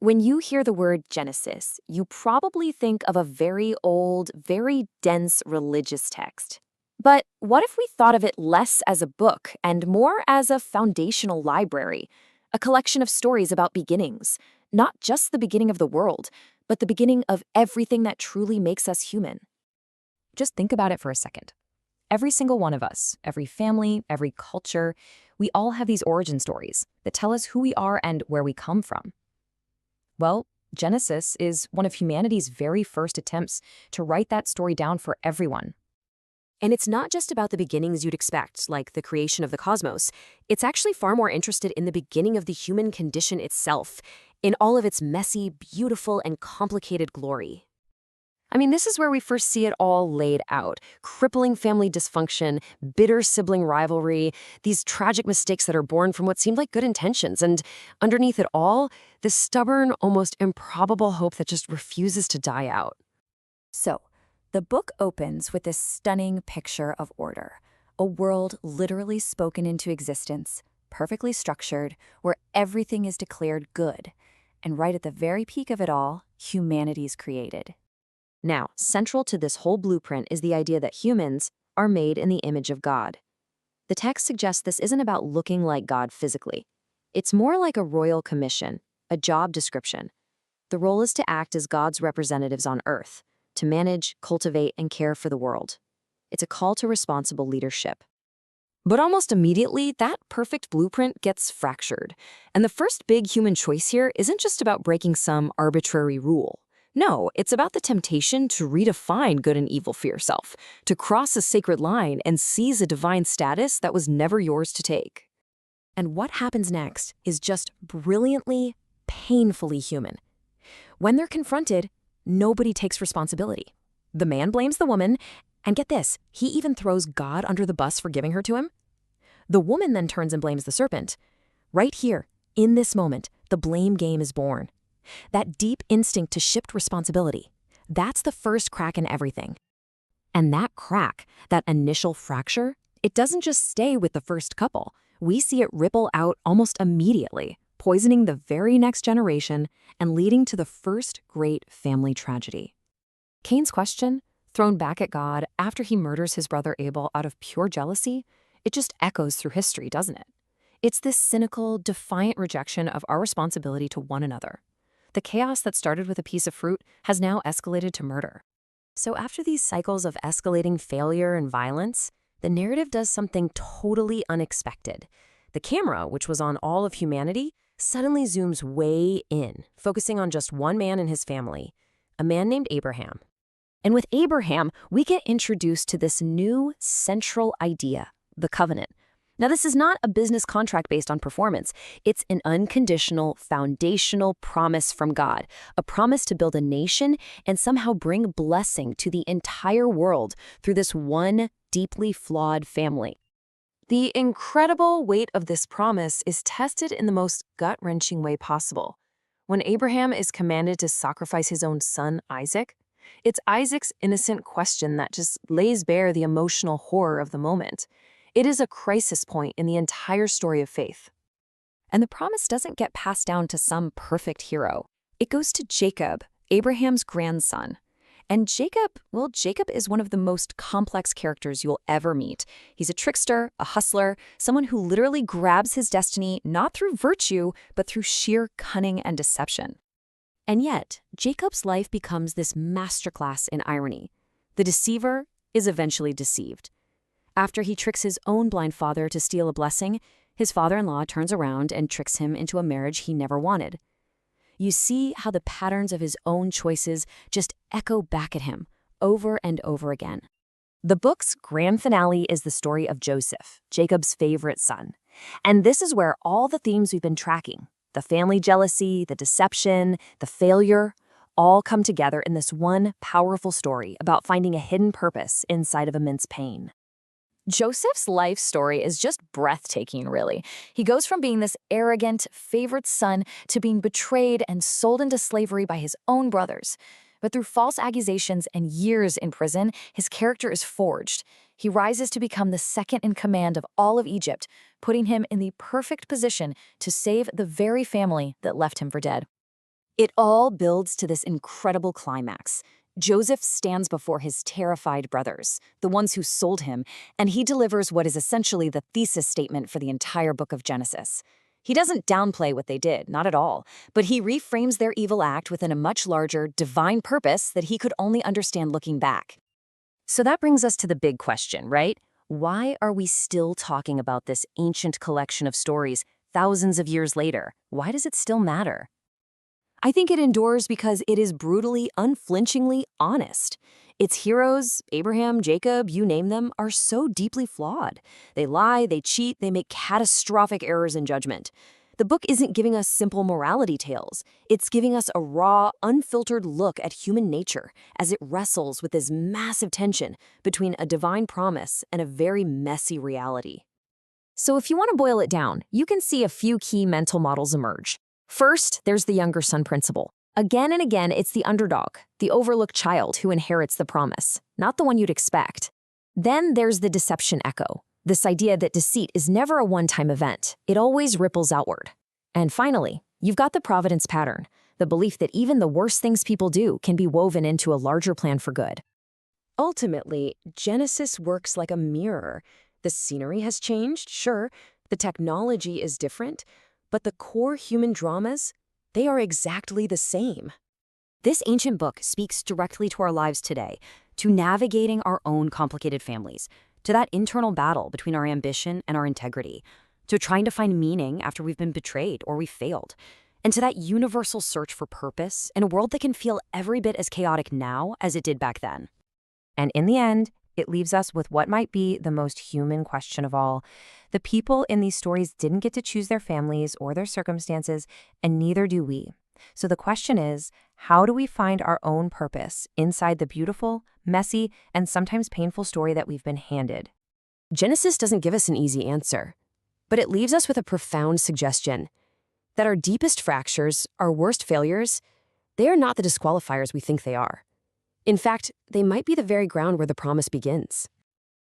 When you hear the word Genesis, you probably think of a very old, very dense religious text. But what if we thought of it less as a book and more as a foundational library, a collection of stories about beginnings, not just the beginning of the world, but the beginning of everything that truly makes us human? Just think about it for a second. Every single one of us, every family, every culture, we all have these origin stories that tell us who we are and where we come from. Well, Genesis is one of humanity's very first attempts to write that story down for everyone. And it's not just about the beginnings you'd expect, like the creation of the cosmos. It's actually far more interested in the beginning of the human condition itself, in all of its messy, beautiful, and complicated glory. I mean, this is where we first see it all laid out. Crippling family dysfunction, bitter sibling rivalry, these tragic mistakes that are born from what seemed like good intentions, and underneath it all, this stubborn, almost improbable hope that just refuses to die out. So, the book opens with this stunning picture of order, a world literally spoken into existence, perfectly structured, where everything is declared good. And right at the very peak of it all, humanity's created. Now, central to this whole blueprint is the idea that humans are made in the image of God. The text suggests this isn't about looking like God physically. It's more like a royal commission, a job description. The role is to act as God's representatives on earth, to manage, cultivate, and care for the world. It's a call to responsible leadership. But almost immediately, that perfect blueprint gets fractured. And the first big human choice here isn't just about breaking some arbitrary rule. No, it's about the temptation to redefine good and evil for yourself, to cross a sacred line and seize a divine status that was never yours to take. And what happens next is just brilliantly, painfully human. When they're confronted, nobody takes responsibility. The man blames the woman, and get this, he even throws God under the bus for giving her to him. The woman then turns and blames the serpent. Right here, in this moment, the blame game is born. That deep instinct to shift responsibility, that's the first crack in everything. And that crack, that initial fracture, it doesn't just stay with the first couple. We see it ripple out almost immediately, poisoning the very next generation and leading to the first great family tragedy. Cain's question, thrown back at God after he murders his brother Abel out of pure jealousy, it just echoes through history, doesn't it? It's this cynical, defiant rejection of our responsibility to one another. The chaos that started with a piece of fruit has now escalated to murder. So after these cycles of escalating failure and violence, the narrative does something totally unexpected. The camera, which was on all of humanity, suddenly zooms way in, focusing on just one man and his family, a man named Abraham. And with Abraham, we get introduced to this new central idea, the covenant. Now, this is not a business contract based on performance. It's an unconditional, foundational promise from God, a promise to build a nation and somehow bring blessing to the entire world through this one deeply flawed family. The incredible weight of this promise is tested in the most gut-wrenching way possible. When Abraham is commanded to sacrifice his own son, Isaac, it's Isaac's innocent question that just lays bare the emotional horror of the moment. It is a crisis point in the entire story of faith. And the promise doesn't get passed down to some perfect hero. It goes to Jacob, Abraham's grandson. And Jacob is one of the most complex characters you'll ever meet. He's a trickster, a hustler, someone who literally grabs his destiny not through virtue, but through sheer cunning and deception. And yet, Jacob's life becomes this masterclass in irony. The deceiver is eventually deceived. After he tricks his own blind father to steal a blessing, his father-in-law turns around and tricks him into a marriage he never wanted. You see how the patterns of his own choices just echo back at him over and over again. The book's grand finale is the story of Joseph, Jacob's favorite son. And this is where all the themes we've been tracking, the family jealousy, the deception, the failure, all come together in this one powerful story about finding a hidden purpose inside of immense pain. Joseph's life story is just breathtaking, really. He goes from being this arrogant, favorite son to being betrayed and sold into slavery by his own brothers. But through false accusations and years in prison, his character is forged. He rises to become the second in command of all of Egypt, putting him in the perfect position to save the very family that left him for dead. It all builds to this incredible climax. Joseph stands before his terrified brothers, the ones who sold him, and he delivers what is essentially the thesis statement for the entire book of Genesis. He doesn't downplay what they did, not at all, but he reframes their evil act within a much larger, divine purpose that he could only understand looking back. So that brings us to the big question, right? Why are we still talking about this ancient collection of stories thousands of years later? Why does it still matter? I think it endures because it is brutally, unflinchingly honest. Its heroes, Abraham, Jacob, you name them, are so deeply flawed. They lie, they cheat, they make catastrophic errors in judgment. The book isn't giving us simple morality tales. It's giving us a raw, unfiltered look at human nature as it wrestles with this massive tension between a divine promise and a very messy reality. So if you want to boil it down, you can see a few key mental models emerge. First, there's the younger son principle. Again and again, it's the underdog, the overlooked child who inherits the promise, not the one you'd expect. Then there's the deception echo, this idea that deceit is never a one-time event. It always ripples outward. And finally, you've got the providence pattern, the belief that even the worst things people do can be woven into a larger plan for good. Ultimately, Genesis works like a mirror. The scenery has changed, sure, the technology is different, but the core human dramas, they are exactly the same. This ancient book speaks directly to our lives today, to navigating our own complicated families, to that internal battle between our ambition and our integrity, to trying to find meaning after we've been betrayed or we've failed, and to that universal search for purpose in a world that can feel every bit as chaotic now as it did back then. And in the end, it leaves us with what might be the most human question of all. The people in these stories didn't get to choose their families or their circumstances, and neither do we. So the question is, how do we find our own purpose inside the beautiful, messy, and sometimes painful story that we've been handed? Genesis doesn't give us an easy answer, but it leaves us with a profound suggestion that our deepest fractures, our worst failures, they are not the disqualifiers we think they are. In fact, they might be the very ground where the promise begins.